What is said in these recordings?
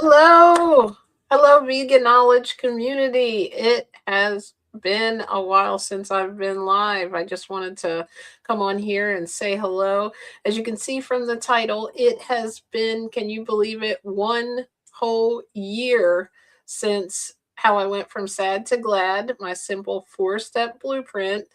Hello. Hello, vegan knowledge community. It has been a while since I've been live. I just wanted to come on here and say hello. As you can see from the title, it has been, can you believe it, 1 whole year since how I went from sad to glad, my simple 4-step blueprint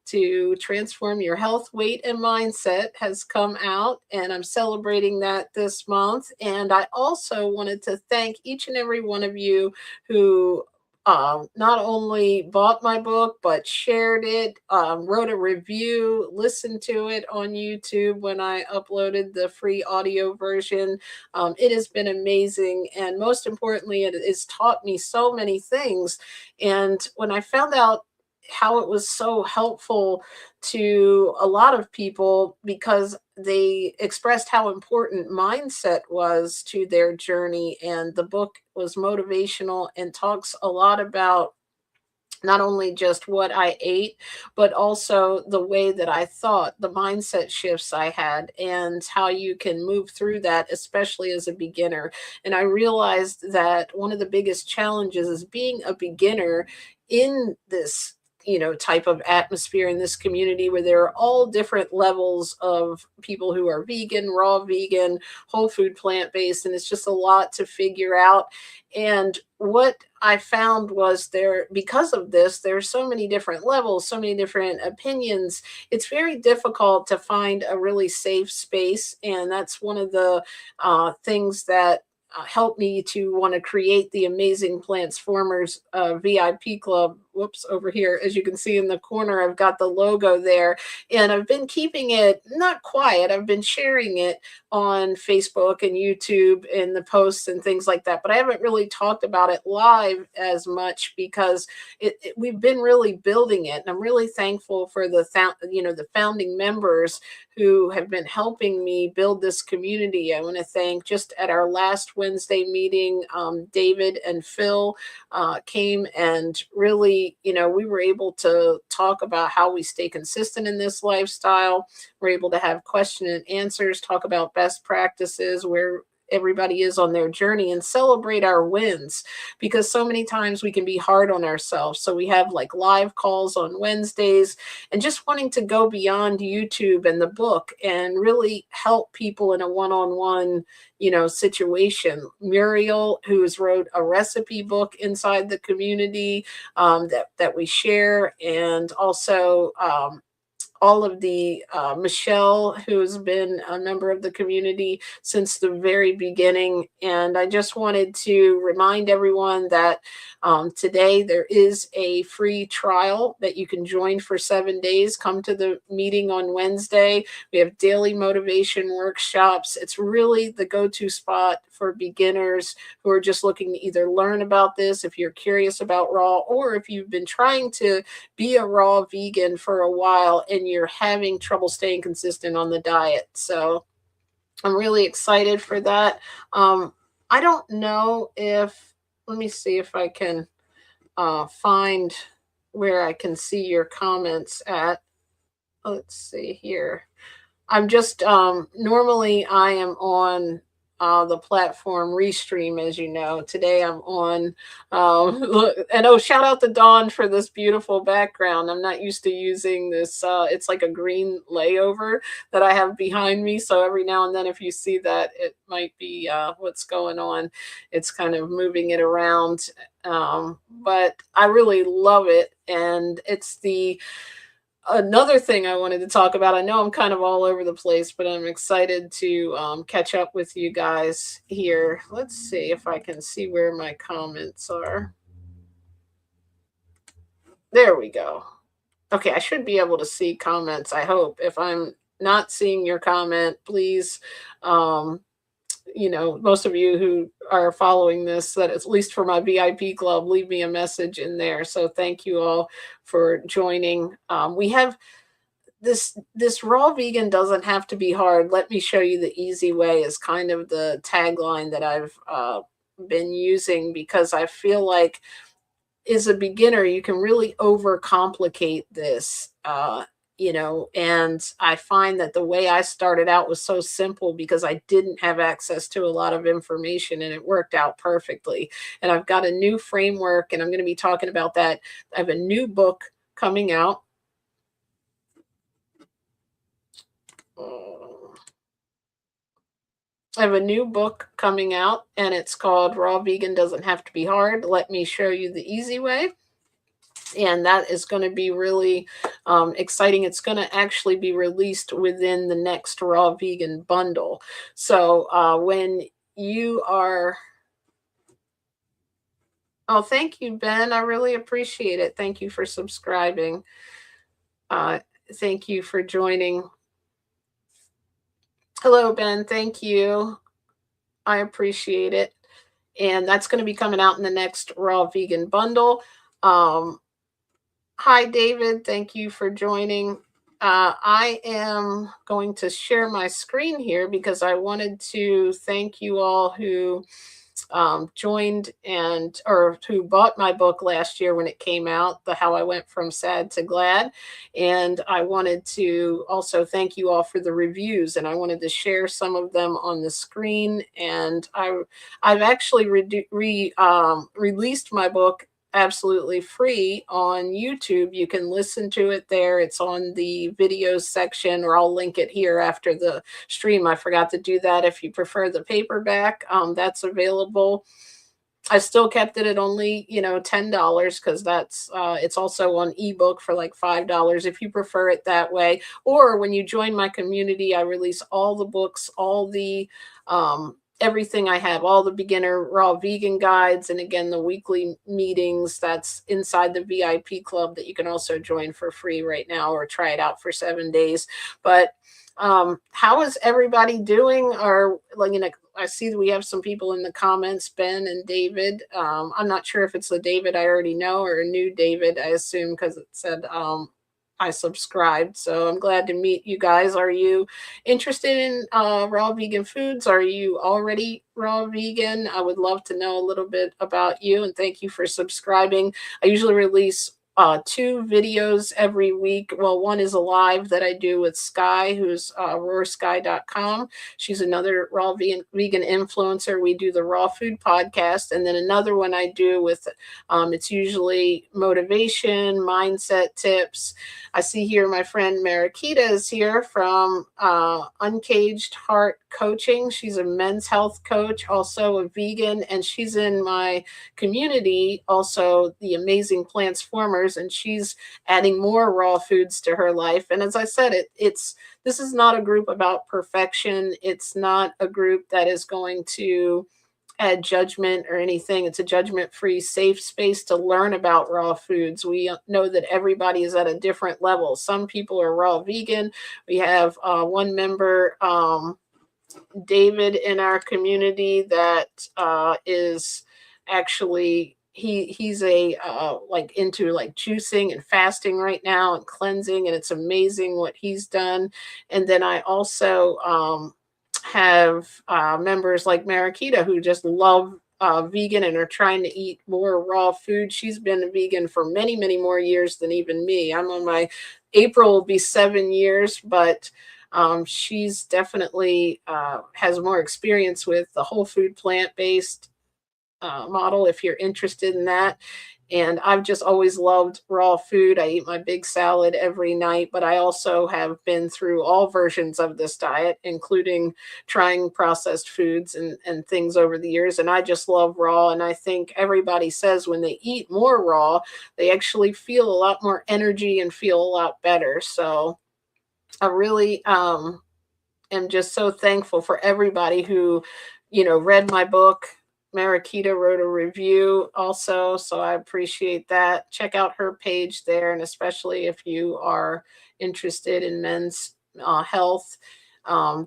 to transform your health, weight, and mindset has come out, and I'm celebrating that this month. And I also wanted to thank each and every one of you who not only bought my book but shared it, wrote a review, listened to it on YouTube when I uploaded the free audio version. It has been amazing, and most importantly, it has taught me so many things. And when I found out how it was so helpful to a lot of people, because they expressed how important mindset was to their journey. And the book was motivational and talks a lot about not only just what I ate, but also the way that I thought, the mindset shifts I had, and how you can move through that, especially as a beginner. And I realized that one of the biggest challenges is being a beginner in this type of atmosphere, in this community where there are all different levels of people who are vegan, raw vegan, whole food, plant-based, and it's just a lot to figure out. And what I found was, there, because of this, there's so many different levels, so many different opinions. It's very difficult to find a really safe space, and that's one of the things that helped me to want to create the amazing PLantz4merz VIP Club. Whoops, over here, as you can see in the corner, I've got the logo there, and I've been keeping it not quiet. I've been sharing it on Facebook and YouTube in the posts and things like that, but I haven't really talked about it live as much because we've been really building it, and I'm really thankful for the founding members who have been helping me build this community. I want to thank, just at our last Wednesday meeting, David and Phil came, and really, we were able to talk about how we stay consistent in this lifestyle. We're able to have question and answers, talk about best practices, where everybody is on their journey, and celebrate our wins, because so many times we can be hard on ourselves. So we have like live calls on Wednesdays, and just wanting to go beyond YouTube and the book and really help people in a one-on-one situation. Muriel, who's wrote a recipe book inside the community, that we share, and also all of the Michelle, who's been a member of the community since the very beginning. And I just wanted to remind everyone that today there is a free trial that you can join for 7 days. Come to the meeting on Wednesday. We have daily motivation workshops. It's really the go-to spot for beginners who are just looking to either learn about this, if you're curious about raw, or if you've been trying to be a raw vegan for a while and you're having trouble staying consistent on the diet. So I'm really excited for that. I don't know if, let me see if I can find where I can see your comments at. Let's see here. I'm just, normally I am on the platform Restream, as you know. Today I'm on, and oh, shout out to Dawn for this beautiful background. I'm not used to using this. It's like a green layover that I have behind me. So every now and then, if you see that, it might be what's going on. It's kind of moving it around. But I really love it. And it's another thing I wanted to talk about. I know I'm kind of all over the place, but I'm excited to catch up with you guys here. Let's see if I can see where my comments are. There we go. Okay, I should be able to see comments, I hope. If I'm not seeing your comment, please, most of you who are following this, that at least for my VIP club, leave me a message in there. So thank you all for joining. We have this raw vegan doesn't have to be hard. Let me show you the easy way is kind of the tagline that I've been using, because I feel like as a beginner, you can really overcomplicate this. and I find that the way I started out was so simple because I didn't have access to a lot of information, and it worked out perfectly. And I've got a new framework, and I'm going to be talking about that. I have a new book coming out. Uh, I have a new book coming out, and it's called Raw Vegan Doesn't Have to Be Hard. Let me show you the easy way. And that is going to be really exciting. It's going to actually be released within the next Raw Vegan bundle. So when you are, oh, thank you, Ben. I really appreciate it. Thank you for subscribing. Uh, thank you for joining. Hello, Ben. Thank you. I appreciate it. And that's going to be coming out in the next Raw Vegan bundle. Hi, David. Thank you for joining. I am going to share my screen here because I wanted to thank you all who joined or who bought my book last year when it came out, the How I Went from Sad to Glad. And I wanted to also thank you all for the reviews, and I wanted to share some of them on the screen. And I've actually released my book absolutely free on YouTube. You can listen to it there. It's on the videos section, or I'll link it here after the stream. I forgot to do that. If you prefer the paperback, that's available. I still kept it at only, $10 because that's it's also on ebook for like $5 if you prefer it that way. Or when you join my community, I release all the books, all the everything I have, all the beginner raw vegan guides, and again the weekly meetings that's inside the VIP club that you can also join for free right now or try it out for 7 days. But how is everybody doing? Or I see that we have some people in the comments, Ben and David. I'm not sure if it's the David I already know or a new David, I assume, because it said I subscribed. So I'm glad to meet you guys. Are you interested in raw vegan foods? Are you already raw vegan? I would love to know a little bit about you, and thank you for subscribing. I usually release 2 videos every week. Well, one is a live that I do with Sky, who's roarsky.com. She's another raw vegan influencer. We do the Raw Food Podcast. And then another one I do with, it's usually motivation, mindset tips. I see here my friend Marakita is here from Uncaged Heart Coaching. She's a men's health coach, also a vegan, and she's in my community, also the amazing PLantz4merz, and she's adding more raw foods to her life. And as I said, this is not a group about perfection. It's not a group that is going to add judgment or anything. It's a judgment-free, safe space to learn about raw foods. We know that everybody is at a different level. Some people are raw vegan. We have one member, David, in our community that is actually he's a like into like juicing and fasting right now and cleansing, and it's amazing what he's done. And then I also have members like Marakita who just love vegan and are trying to eat more raw food. She's been a vegan for many, many more years than even me. I'm on my April will be 7 years, but she's definitely has more experience with the whole food plant-based model if you're interested in that. And I've just always loved raw food. I eat my big salad every night, but I also have been through all versions of this diet, including trying processed foods and things over the years. And I just love raw. And I think everybody says when they eat more raw, they actually feel a lot more energy and feel a lot better. So I really am just so thankful for everybody who, read my book. Marakita wrote a review also, so I appreciate that. Check out her page there, and especially if you are interested in men's health,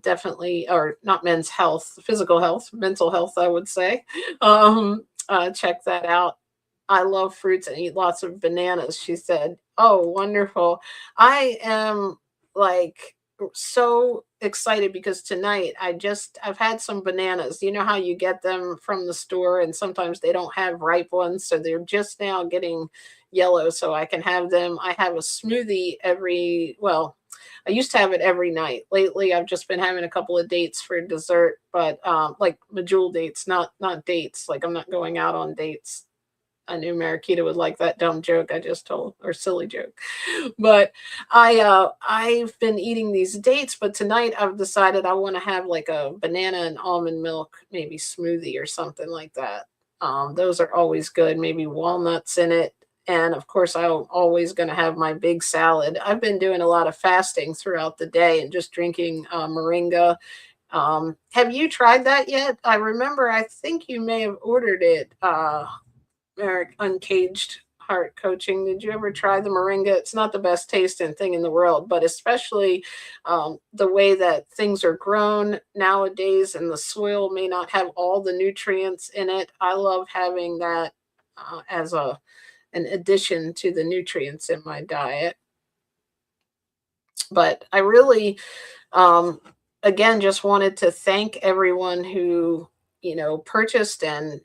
definitely, or not men's health, physical health, mental health, I would say. Check that out. I love fruits and eat lots of bananas, she said. Oh, wonderful. I am like so excited because tonight I've had some bananas. You know how you get them from the store and sometimes they don't have ripe ones, so they're just now getting, yellow so I can have them. I have a smoothie well, I used to have it every night. Lately, I've just been having a couple of dates for dessert, but like Majul dates, not dates. Like I'm not going out on dates. I knew Marakita would like that dumb joke I just told, or silly joke. But I've been eating these dates, but tonight I've decided I want to have like a banana and almond milk, maybe smoothie or something like that. Those are always good, maybe walnuts in it. And of course, I'm always going to have my big salad. I've been doing a lot of fasting throughout the day and just drinking moringa. Have you tried that yet? I remember, I think you may have ordered it. Eric, Uncaged Heart Coaching. Did you ever try the moringa? It's not the best tasting thing in the world, but especially the way that things are grown nowadays and the soil may not have all the nutrients in it. I love having that as an addition to the nutrients in my diet. But I really, um, again, just wanted to thank everyone who purchased and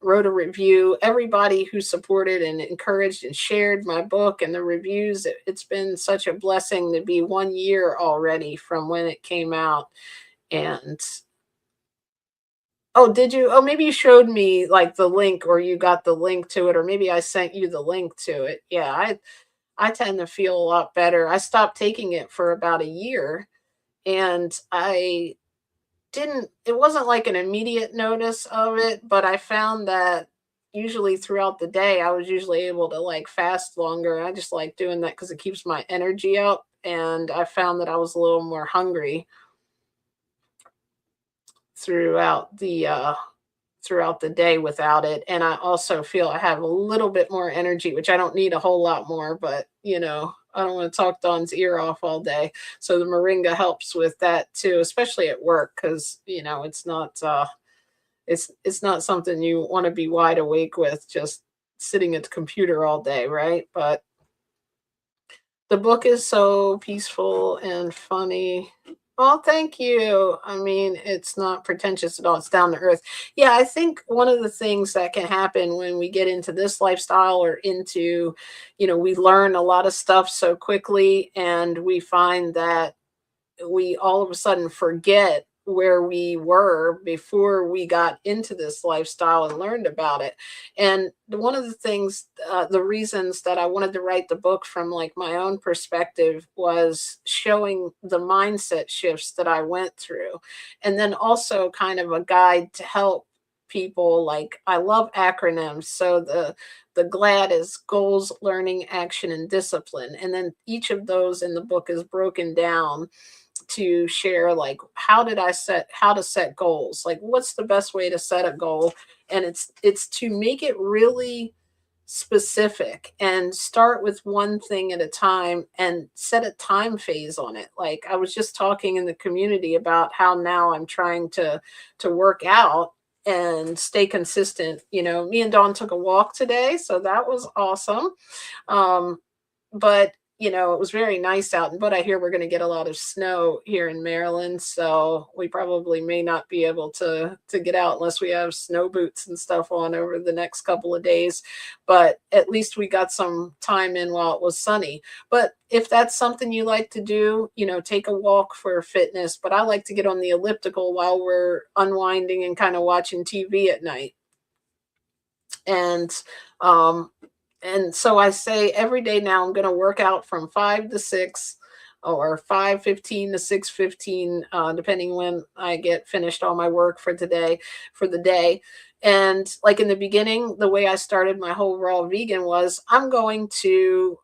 wrote a review. Everybody who supported and encouraged and shared my book and the reviews. It's been such a blessing to be 1 year already from when it came out. And oh, did you? Oh, maybe you showed me like the link, or you got the link to it, or maybe I sent you the link to it. Yeah, I tend to feel a lot better. I stopped taking it for about a year, and I didn't it wasn't like an immediate notice of it, but I found that usually throughout the day I was usually able to like fast longer. I just like doing that because it keeps my energy up, and I found that I was a little more hungry throughout the day without it. And I also feel I have a little bit more energy, which I don't need a whole lot more, but I don't want to talk Dawn's ear off all day. So the moringa helps with that too, especially at work, because it's not something you want to be wide awake with, just sitting at the computer all day, right? But the book is so peaceful and funny. Oh, thank you. I mean, it's not pretentious at all. It's down to earth. Yeah, I think one of the things that can happen when we get into this lifestyle, or into, we learn a lot of stuff so quickly, and we find that we all of a sudden forget where we were before we got into this lifestyle and learned about it. And one of the things, the reasons that I wanted to write the book from like my own perspective, was showing the mindset shifts that I went through, and then also kind of a guide to help people. Like, I love acronyms, so the GLAD is goals, learning, action, and discipline, and then each of those in the book is broken down to share, like, how to set goals, like what's the best way to set a goal. And it's to make it really specific and start with one thing at a time and set a time phase on it. Like, I was just talking in the community about how now I'm trying to work out and stay consistent. Me and Dawn took a walk today, so that was awesome. But it was very nice out, but I hear we're going to get a lot of snow here in Maryland, so we probably may not be able to get out unless we have snow boots and stuff on over the next couple of days. But at least we got some time in while it was sunny. But if that's something you like to do, take a walk for fitness. But I like to get on the elliptical while we're unwinding and kind of watching TV at night. And um and so I say every day now I'm going to work out from 5 to 6, or 5:15 to 6:15, depending when I get finished all my work for today, for the day. And like in the beginning, the way I started my whole raw vegan was, I'm going to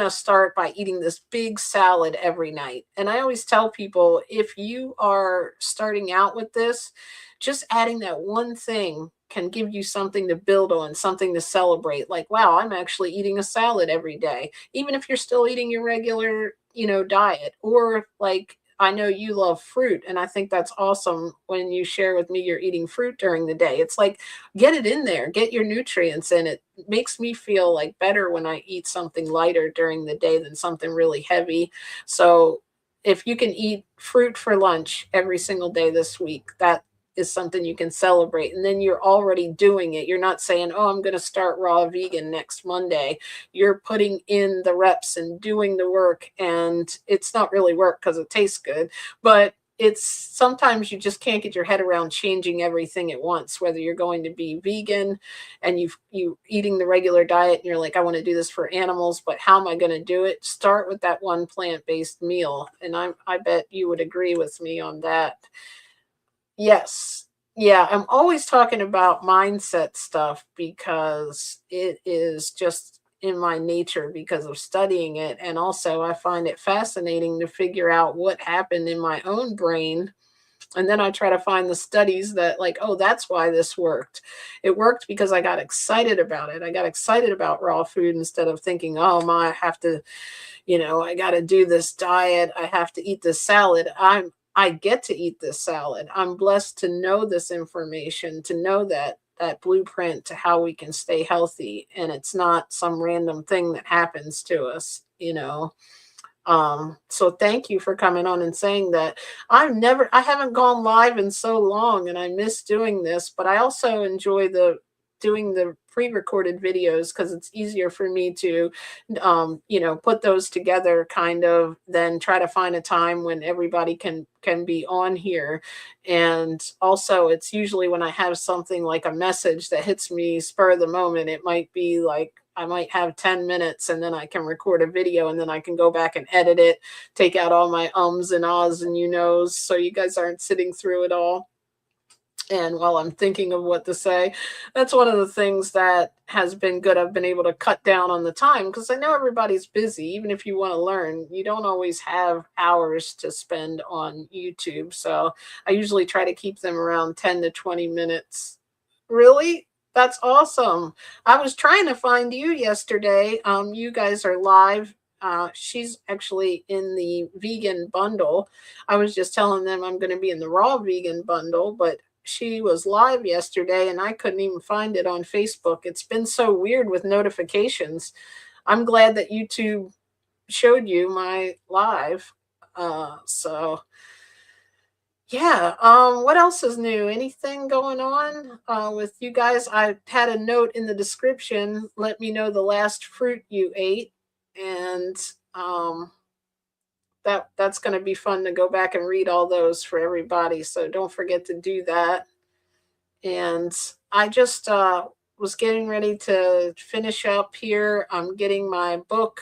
start by eating this big salad every night. And I always tell people, if you are starting out with this, just adding that one thing can give you something to build on, something to celebrate. Like, wow, I'm actually eating a salad every day, even if you're still eating your regular, diet. Or like, I know you love fruit, and I think that's awesome when you share with me you're eating fruit during the day. It's like, get it in there, get your nutrients in. It makes me feel like better when I eat something lighter during the day than something really heavy. So if you can eat fruit for lunch every single day this week, that is something you can celebrate. And then you're already doing it. You're not saying, oh, I'm going to start raw vegan next Monday. You're putting in the reps and doing the work. And it's not really work because it tastes good, but it's sometimes you just can't get your head around changing everything at once, whether you're going to be vegan and you eating the regular diet and you're like, I want to do this for animals, but how am I going to do it? Start with that one plant-based meal. And I bet you would agree with me on that. Yes. Yeah, I'm always talking about mindset stuff because it is just in my nature because of studying it. And also, I find it fascinating to figure out what happened in my own brain. And then I try to find the studies that, like, oh, that's why this worked. It worked because I got excited about it. I got excited about raw food instead of thinking, oh, my, I have to, I got to do this diet. I have to eat this salad. I get to eat this salad. I'm blessed to know this information, to know that blueprint to how we can stay healthy. And it's not some random thing that happens to us. So thank you for coming on and saying that. I haven't gone live in so long and I miss doing this, but I also enjoy doing the pre-recorded videos because it's easier for me to put those together kind of then try to find a time when everybody can be on here. And also it's usually when I have something like a message that hits me spur of the moment. It might be like I might have 10 minutes and then I can record a video and then I can go back and edit it, take out all my ums and ahs and you knows so you guys aren't sitting through it all. And while I'm thinking of what to say, that's one of the things that has been good. I've been able to cut down on the time because I know everybody's busy. Even if you want to learn, you don't always have hours to spend on YouTube. So I usually try to keep them around 10 to 20 minutes. Really? That's awesome. I was trying to find you yesterday. You guys are live. She's actually in the vegan bundle. I was just telling them I'm going to be in the raw vegan bundle, but she was live yesterday and I couldn't even find it on Facebook. It's been so weird with notifications. I'm glad that YouTube showed you my live. So yeah. What else is new? Anything going on with you guys? I had a note in the description. Let me know the last fruit you ate. And that's going to be fun to go back and read all those for everybody. So don't forget to do that. And I just was getting ready to finish up here. I'm getting my book,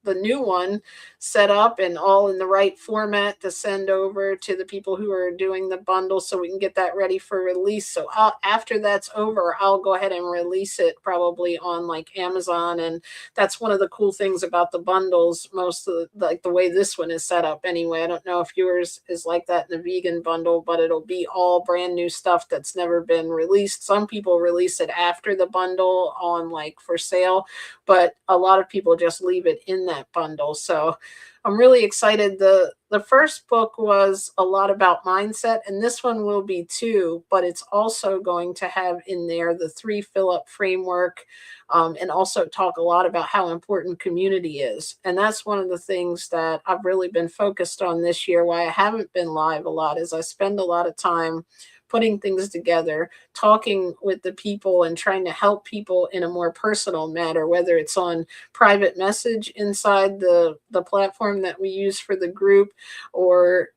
the new one, set up and all in the right format to send over to the people who are doing the bundle so we can get that ready for release. So after that's over, I'll go ahead and release it probably on like Amazon. And that's one of the cool things about the bundles. Most of like the way this one is set up anyway. I don't know if yours is like that in the vegan bundle, but it'll be all brand new stuff that's never been released. Some people release it after the bundle on like for sale, but a lot of people just leave it in that bundle. So I'm really excited. The first book was a lot about mindset, and this one will be too, but it's also going to have in there the 3 fill-up framework, and also talk a lot about how important community is. And that's one of the things that I've really been focused on this year, why I haven't been live a lot, is I spend a lot of time putting things together, talking with the people and trying to help people in a more personal manner, whether it's on private message inside the platform that we use for the group, or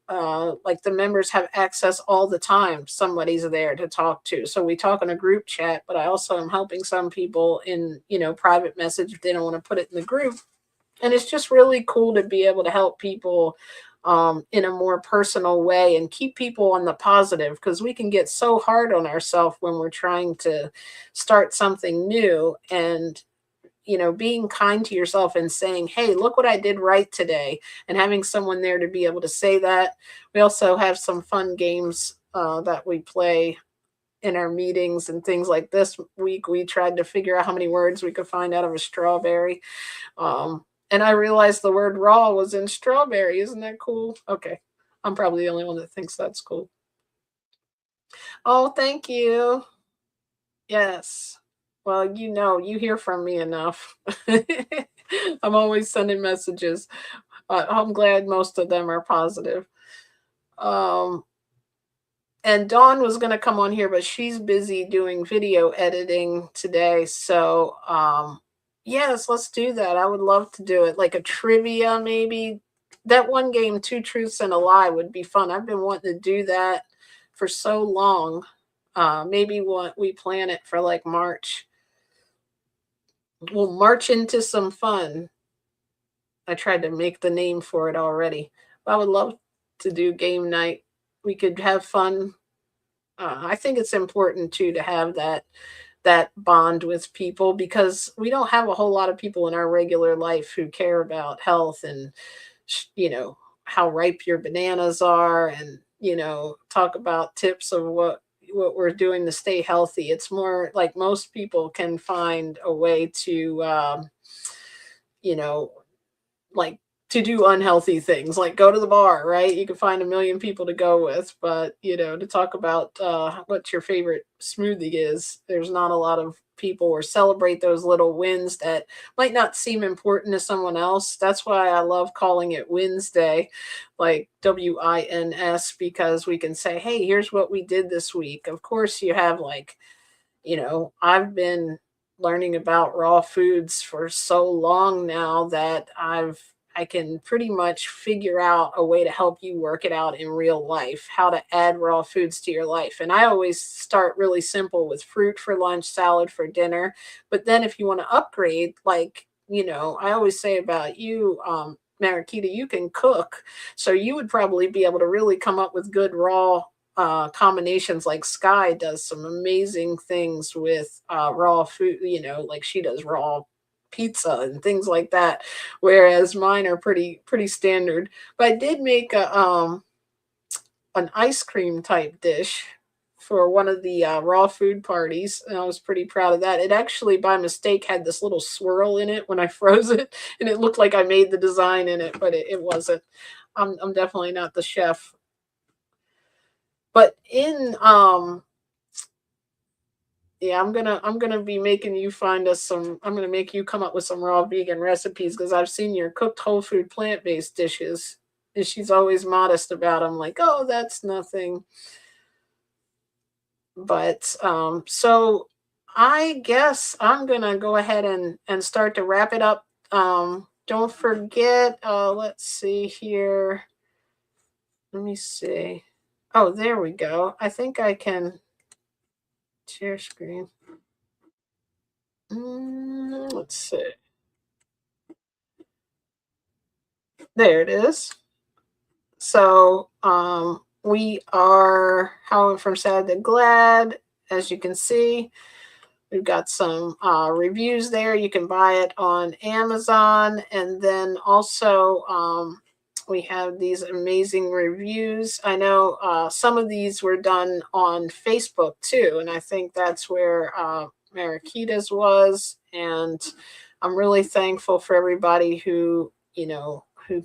like the members have access all the time. Somebody's there to talk to. So we talk in a group chat, but I also am helping some people in, private message if they don't want to put it in the group. And it's just really cool to be able to help people in a more personal way and keep people on the positive, because we can get so hard on ourselves when we're trying to start something new. And being kind to yourself and saying, hey, look what I did right today, and having someone there to be able to say that. We also have some fun games that we play in our meetings and things. Like this week, we tried to figure out how many words we could find out of a strawberry. And I realized the word raw was in strawberry. Isn't that cool? Okay. I'm probably the only one that thinks that's cool. Oh, thank you. Yes. Well, you hear from me enough. I'm always sending messages. I'm glad most of them are positive. Um, And Dawn was going to come on here, but she's busy doing video editing today. So, yes, let's do that. I would love to do it. Like a trivia, maybe. That one game, Two Truths and a Lie, would be fun. I've been wanting to do that for so long. Maybe what we plan it for like March. We'll march into some fun. I tried to make the name for it already. I would love to do game night. We could have fun. I think it's important too to have that bond with people, because we don't have a whole lot of people in our regular life who care about health and how ripe your bananas are, and talk about tips of what we're doing to stay healthy. It's more like most people can find a way to you know like to do unhealthy things, like go to the bar, right? You can find a million people to go with, but to talk about what your favorite smoothie is, there's not a lot of people, or celebrate those little wins that might not seem important to someone else. That's why I love calling it Wednesday, like WINS, because we can say, hey, here's what we did this week. Of course, you have like, I've been learning about raw foods for so long now that I can pretty much figure out a way to help you work it out in real life, how to add raw foods to your life. And I always start really simple with fruit for lunch, salad for dinner. But then if you want to upgrade, like, I always say about you, Marakita, you can cook. So you would probably be able to really come up with good raw combinations. Like Sky does some amazing things with raw food, like she does raw pizza and things like that, whereas mine are pretty standard. But I did make an ice cream type dish for one of the raw food parties, and I was pretty proud of that. It actually by mistake had this little swirl in it when I froze it, and it looked like I made the design in it, but it wasn't. I'm definitely not the chef. But in yeah, I'm gonna be making you find us some. I'm gonna make you come up with some raw vegan recipes, because I've seen your cooked whole food plant based dishes, and she's always modest about them, like, oh, that's nothing. But so I guess I'm gonna go ahead and start to wrap it up. Don't forget. Let's see here. Let me see. Oh, there we go. I think I can share screen. Let's see. There it is. So we are How I Went From Sad to Glad. As you can see, we've got some reviews there. You can buy it on Amazon. And then also we have these amazing reviews. I know some of these were done on Facebook too. And I think that's where Marakita's was. And I'm really thankful for everybody who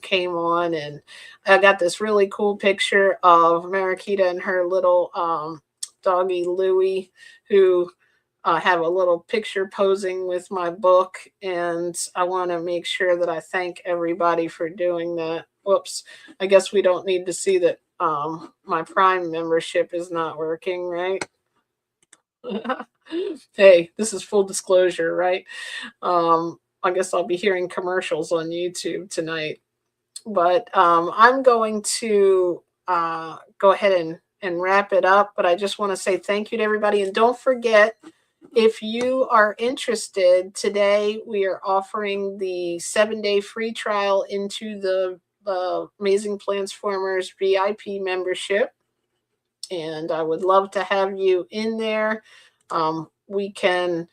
came on. And I got this really cool picture of Marakita and her little doggy Louie, who have a little picture posing with my book. And I want to make sure that I thank everybody for doing that. Whoops. I guess we don't need to see that my Prime membership is not working, right? Hey, this is full disclosure, right? I guess I'll be hearing commercials on YouTube tonight. But I'm going to go ahead and wrap it up. But I just want to say thank you to everybody. And don't forget, if you are interested, today we are offering the 7-day free trial into the Amazing Plants4merz VIP membership. And I would love to have you in there. We can,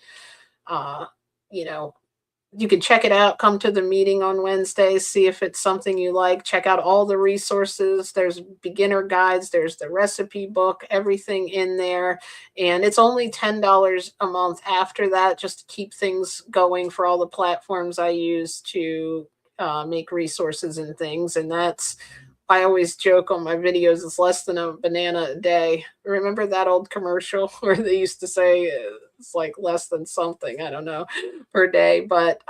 you can check it out, come to the meeting on Wednesday, see if it's something you like, check out all the resources. There's beginner guides, there's the recipe book, everything in there. And it's only $10 a month after that, just to keep things going for all the platforms I use to make resources and things. And I always joke on my videos, it's less than a banana a day. Remember that old commercial where they used to say, It's like less than something, I don't know, per day. But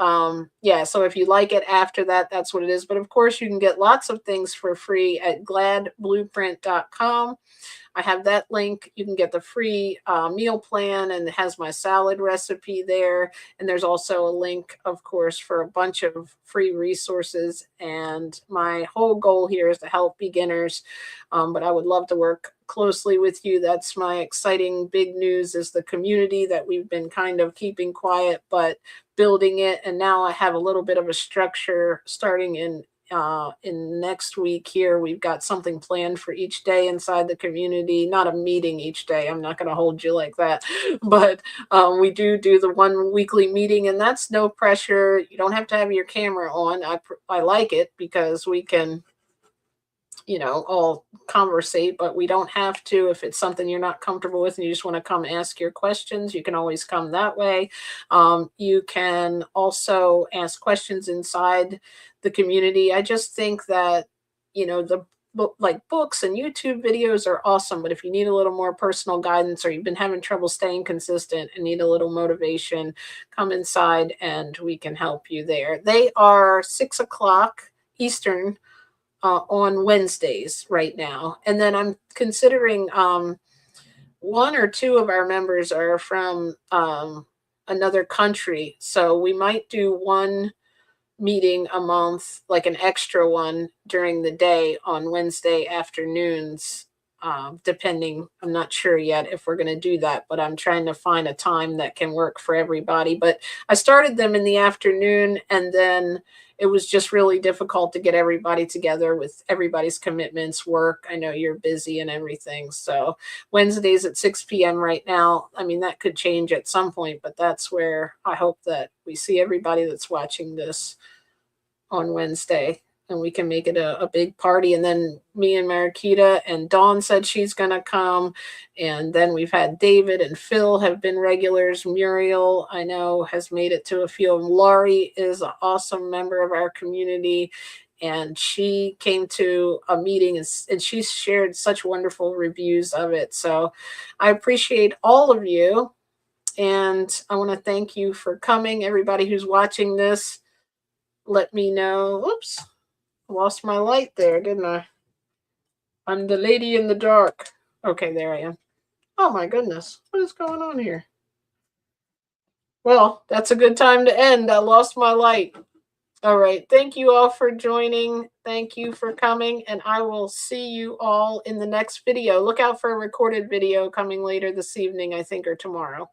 yeah, so if you like it after that, that's what it is. But of course, you can get lots of things for free at gladblueprint.com. I have that link. You can get the free meal plan, and it has my salad recipe there. And there's also a link, of course, for a bunch of free resources. And my whole goal here is to help beginners, but I would love to work closely with you. That's my exciting big news, is the community that we've been kind of keeping quiet, but building it. And now I have a little bit of a structure starting in next week. Here we've got something planned for each day inside the community, not a meeting each day, I'm not going to hold you like that, but we do the one weekly meeting, and that's no pressure. You don't have to have your camera on. I like it because we can, all conversate, but we don't have to. If it's something you're not comfortable with and you just want to come ask your questions, you can always come that way. You can also ask questions inside the community. I just think that, the like books and YouTube videos are awesome, but if you need a little more personal guidance, or you've been having trouble staying consistent and need a little motivation, come inside and we can help you there. They are 6 o'clock Eastern on Wednesdays right now. And then I'm considering one or two of our members are from another country. So we might do one meeting a month, like an extra one during the day on Wednesday afternoons, depending. I'm not sure yet if we're going to do that, but I'm trying to find a time that can work for everybody. But I started them in the afternoon, and then it was just really difficult to get everybody together with everybody's commitments, work. I know you're busy and everything. So Wednesdays at 6 p.m. right now. I mean, that could change at some point, but that's where I hope that we see everybody that's watching this on Wednesday, and we can make it a big party. And then me and Marquita and Dawn said she's going to come. And then we've had David and Phil have been regulars. Muriel, I know, has made it to a few of them. Laurie is an awesome member of our community, and she came to a meeting, and she shared such wonderful reviews of it. So I appreciate all of you. And I want to thank you for coming. Everybody who's watching this, let me know. Oops, lost my light there, didn't I? I'm the lady in the dark. Okay, there I am. Oh my goodness, what is going on here? Well, that's a good time to end. I lost my light. All right, thank you all for joining. Thank you for coming, and I will see you all in the next video. Look out for a recorded video coming later this evening, I think, or tomorrow.